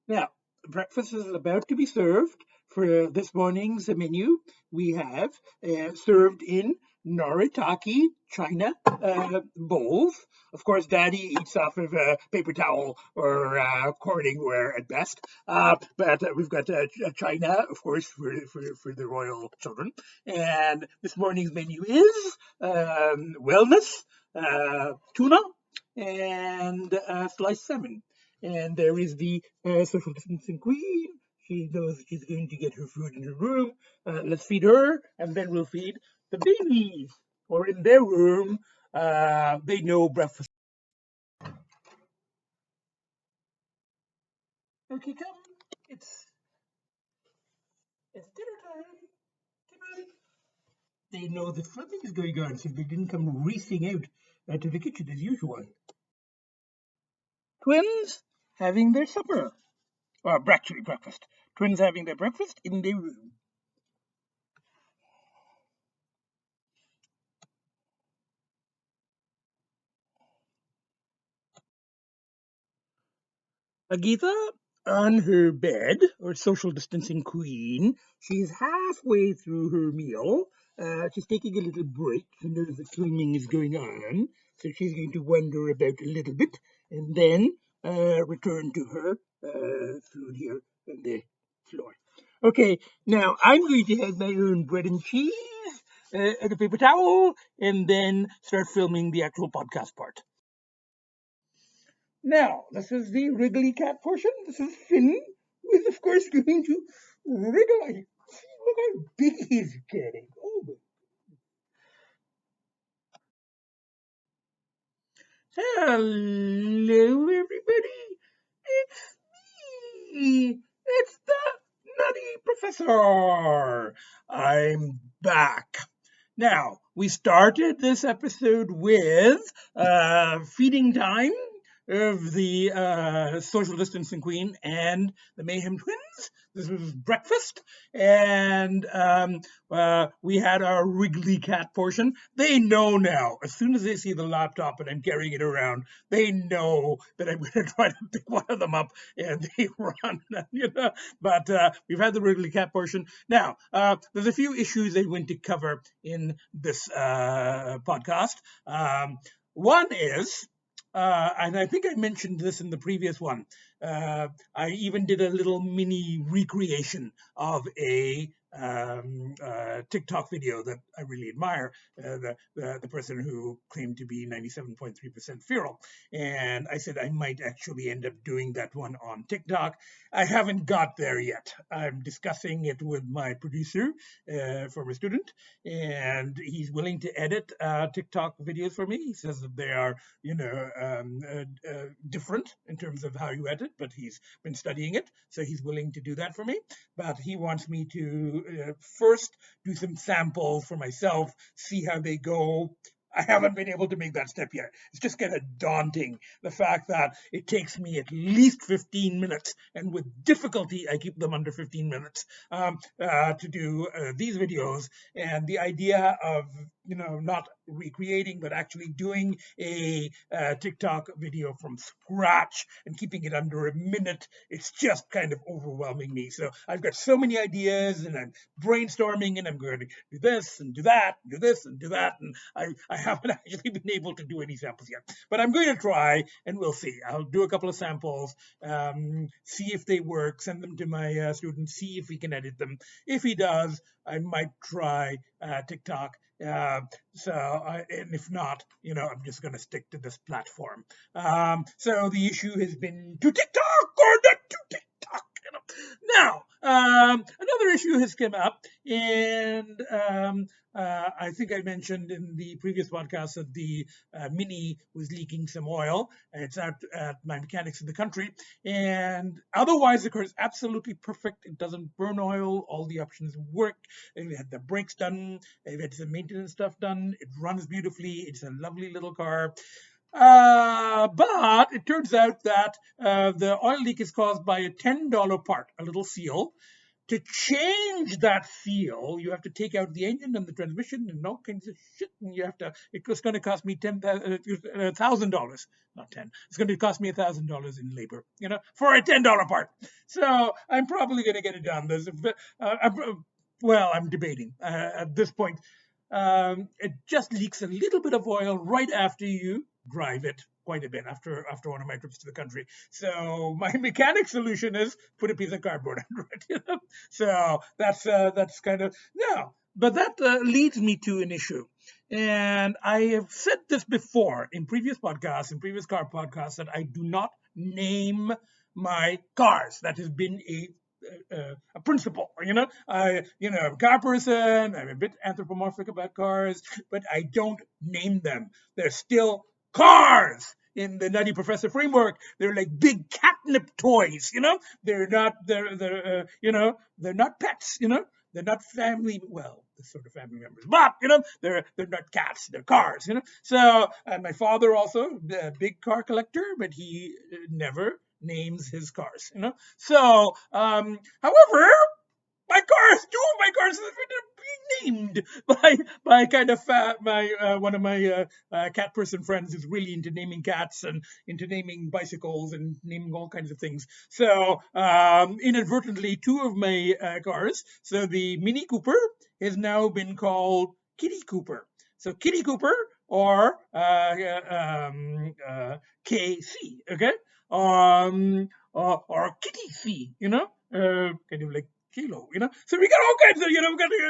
Now, breakfast is about to be served. For this morning's menu, we have served in Noritake China bowls. Of course, Daddy eats off of a paper towel or cordingware at best. But we've got China, of course, for the royal children. And this morning's menu is wellness, tuna, and sliced salmon. And there is the social distancing queen. She knows she's going to get her food in her room. Let's feed her, and then we'll feed the babies. Or in their room, they know breakfast. Okay, come. It's it's dinner time. Come on. They know that something is going on, so they didn't come racing out to the kitchen as usual. Twins having their supper, or actually breakfast. Twins having their breakfast in their room. Agitha on her bed, or social distancing queen. She's halfway through her meal. She's taking a little break. She knows that filming is going on, so she's going to wander about a little bit and then return to her food here on the floor. Okay, now I'm going to have my own bread and cheese and a paper towel, and then start filming the actual podcast part. Now, this is the wriggly cat portion. This is Finn, who is, of course, going to wriggle. See, look how big he's getting. Oh, my. Hello, everybody. It's me. It's the Nutty Professor. I'm back. Now, we started this episode with feeding time of the social distancing queen and the Mayhem Twins. This was breakfast, and we had our wriggly cat portion. They know now, as soon as they see the laptop and I'm carrying it around, they know that I'm going to try to pick one of them up, and they run. But we've had the wriggly cat portion. Now, there's a few issues I'm going to cover in this podcast. One is, and I think I mentioned this in the previous one. I even did a little mini recreation of a TikTok video that I really admire. The person who claimed to be 97.3% feral, and I said I might actually end up doing that one on TikTok. I haven't got there yet. I'm discussing it with my producer, former student, and he's willing to edit TikTok videos for me. He says that they are, different in terms of how you edit, but he's been studying it, so he's willing to do that for me. But he wants me to first do some samples for myself, see how they go. I haven't been able to make that step yet. It's just kind of daunting, the fact that it takes me at least 15 minutes, and with difficulty, I keep them under 15 minutes to do these videos. And the idea of, not recreating, but actually doing a TikTok video from scratch and keeping it under a minute, it's just kind of overwhelming me. So I've got so many ideas, and I'm brainstorming, and I'm going to do this and do that, and do this and do that, and I haven't actually been able to do any samples yet. But I'm going to try, and we'll see. I'll do a couple of samples, see if they work, send them to my student, see if we can edit them. If he does, I might try TikTok. And if not, I'm just going to stick to this platform. So the issue has been to TikTok or not to TikTok. Now, another issue has come up, and I think I mentioned in the previous podcast that the Mini was leaking some oil. It's out at my mechanics in the country, and otherwise the car is absolutely perfect. It doesn't burn oil. All the options work. We had the brakes done. We've had some maintenance stuff done. It runs beautifully. It's a lovely little car. But it turns out that the oil leak is caused by a $10 part, a little seal, to change that feel, you have to take out the engine and the transmission and all kinds of shit. And you have to. It's going to cost me $1,000, not 10. It's going to cost me $1,000 in labor, for a $10 part. So I'm probably going to get it done. I'm debating at this point. It just leaks a little bit of oil right after you drive it quite a bit after one of my trips to the country. So my mechanic solution is put a piece of cardboard under it. So that's kind of no. But that leads me to an issue, and I have said this before in previous podcasts, in previous car podcasts, that I do not name my cars. That has been a principle. I'm a car person. I'm a bit anthropomorphic about cars, but I don't name them. They're still cars in the Nutty Professor framework. They're like big catnip toys. They're not. They're not pets. They're not family. Well, they're sort of family members, but they're not cats. They're cars. So my father also a big car collector, but he never names his cars. So, however, two of my cars have been named by kind of one of my cat person friends who's really into naming cats and into naming bicycles and naming all kinds of things. So inadvertently, two of my cars. So the Mini Cooper has now been called Kitty Cooper. So Kitty Cooper or KC, okay, or Kitty C, kind of like Kilo, So we got all kinds of,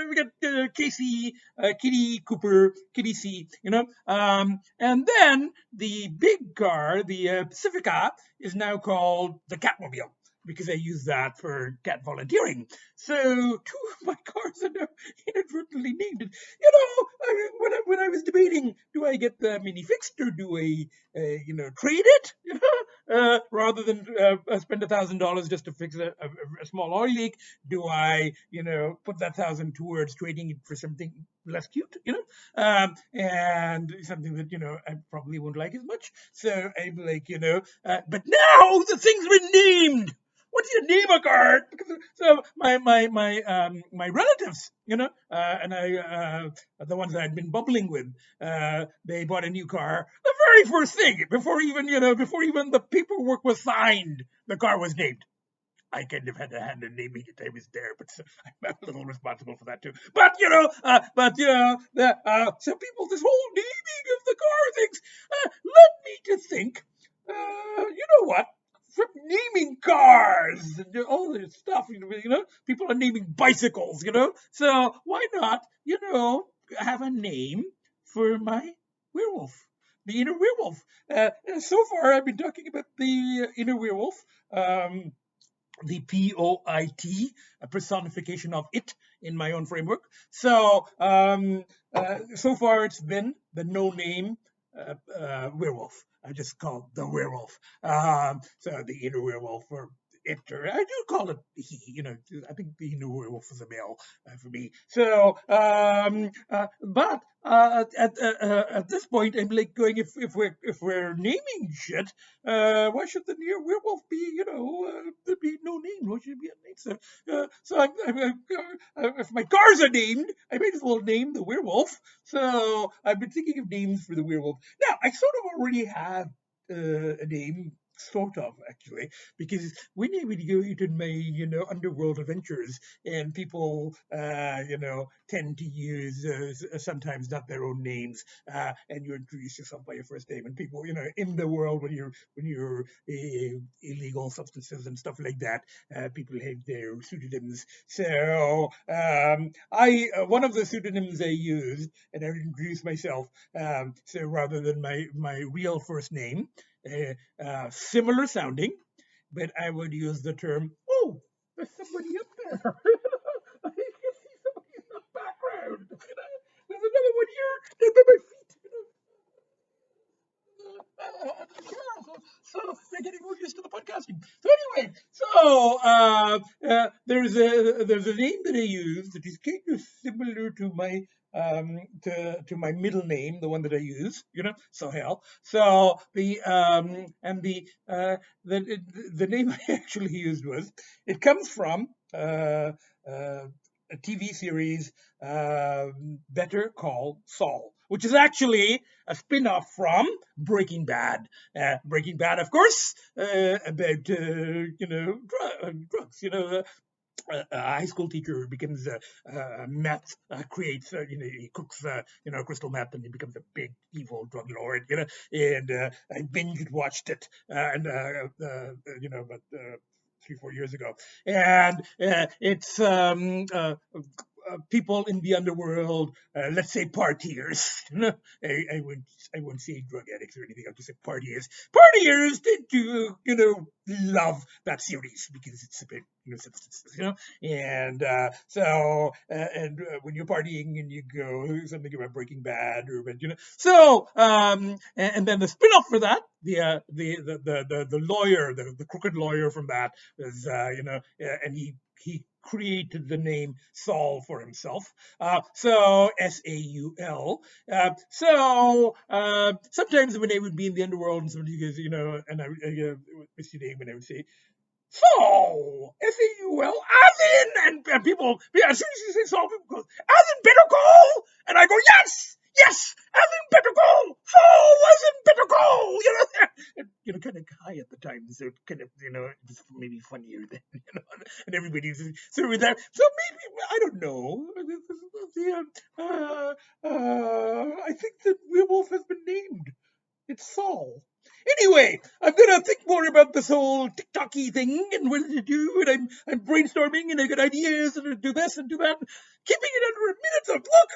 we got Casey, Kitty Cooper, Kitty C, and then the big car, the Pacifica, is now called the Catmobile because I use that for cat volunteering. So two of my cars are now inadvertently named. When I was debating, do I get the Mini fixed or do I, trade it? Rather than spend $1,000 just to fix a small oil leak, do I, put that 1,000 towards trading it for something less cute, and something that I probably won't like as much. So I'm like, but now the thing's been named. What do you name a car? So my relatives, and the ones that I'd been bubbling with, they bought a new car. The very first thing, before even the paperwork was signed, the car was named. I kind of had a hand in naming it. I was there, but I'm a little responsible for that too. But some people, this whole naming of the car things led me to think. What? Naming cars and all this stuff, people are naming bicycles, So why not, have a name for my werewolf, the inner werewolf? So far, I've been talking about the inner werewolf. The POIT, a personification of it in my own framework. So so far it's been the no name werewolf. I just call it the werewolf. So the inner werewolf or it, or I do call it he. I think the inner werewolf is a male for me. So, but at this point, I'm like going, if we're naming shit, why should the near werewolf be, there be no name? Why should it be a name? If my cars are named, I might as well name the werewolf. So I've been thinking of names for the werewolf. Now, I sort of already have a name, sort of actually, because when I would go into my underworld adventures, and people tend to use sometimes not their own names, and you introduce yourself by your first name, and people in the world when you're illegal substances and stuff like that, people have their pseudonyms. So I one of the pseudonyms I used, and I would introduce myself, so rather than my real first name, similar sounding, but I would use the term, oh, there's somebody up there. I can see somebody in the background. There's another one here. They're by my feet. So they're getting more used to the podcasting. So anyway, there's a name that I use that is kind of similar to my to my middle name, the one that I use, Sohail. So the name I actually used was, it comes from a TV series, Better Call Saul, which is actually a spin-off from Breaking Bad. Breaking Bad, of course, about drugs. A high school teacher becomes meth, creates, he cooks, crystal meth, and he becomes a big evil drug lord, and I binge watched it, about 3-4 years ago, and it's people in the underworld, let's say partiers. I won't say drug addicts or anything. I'll just say partiers. Partiers tend to, love that series because it's about, substances, and when you're partying and you go something about Breaking Bad, or about, and then the spin-off for that, the lawyer, the crooked lawyer from that was, and he created the name Saul for himself. So Saul. Sometimes when I would be in the underworld and somebody goes, and what's your name? And I would say, Saul, Saul, as in, and people, as soon as you say Saul, people go, as in Better Call, and I go, yes, as in Better Call, Saul, as in Better Call, and, kind of high at the time, so kind of, just maybe funnier then, and everybody's sort of with that. So maybe, I don't know. I think that werewolf has been named. It's Saul. Anyway, I'm gonna think more about this whole TikToky thing and what to do, and I'm brainstorming, and I got ideas, and I do this and do that, keeping it under a minute. So look,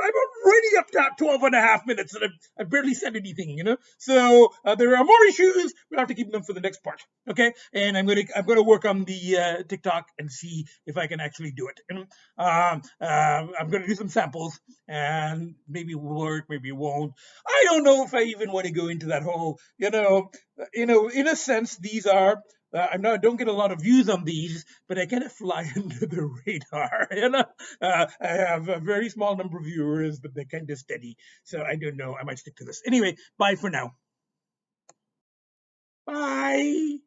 I'm already up to 12 and a half minutes, and I've barely said anything, So there are more issues. We'll have to keep them for the next part, okay? And I'm gonna work on the TikTok and see if I can actually do it. And I'm gonna do some samples, and maybe it will work, maybe it won't. I don't know if I even want to go into that whole, in a sense, these are. Don't get a lot of views on these, but I kind of fly under the radar. I have a very small number of viewers, but they're kind of steady. So I don't know. I might stick to this. Anyway, bye for now. Bye.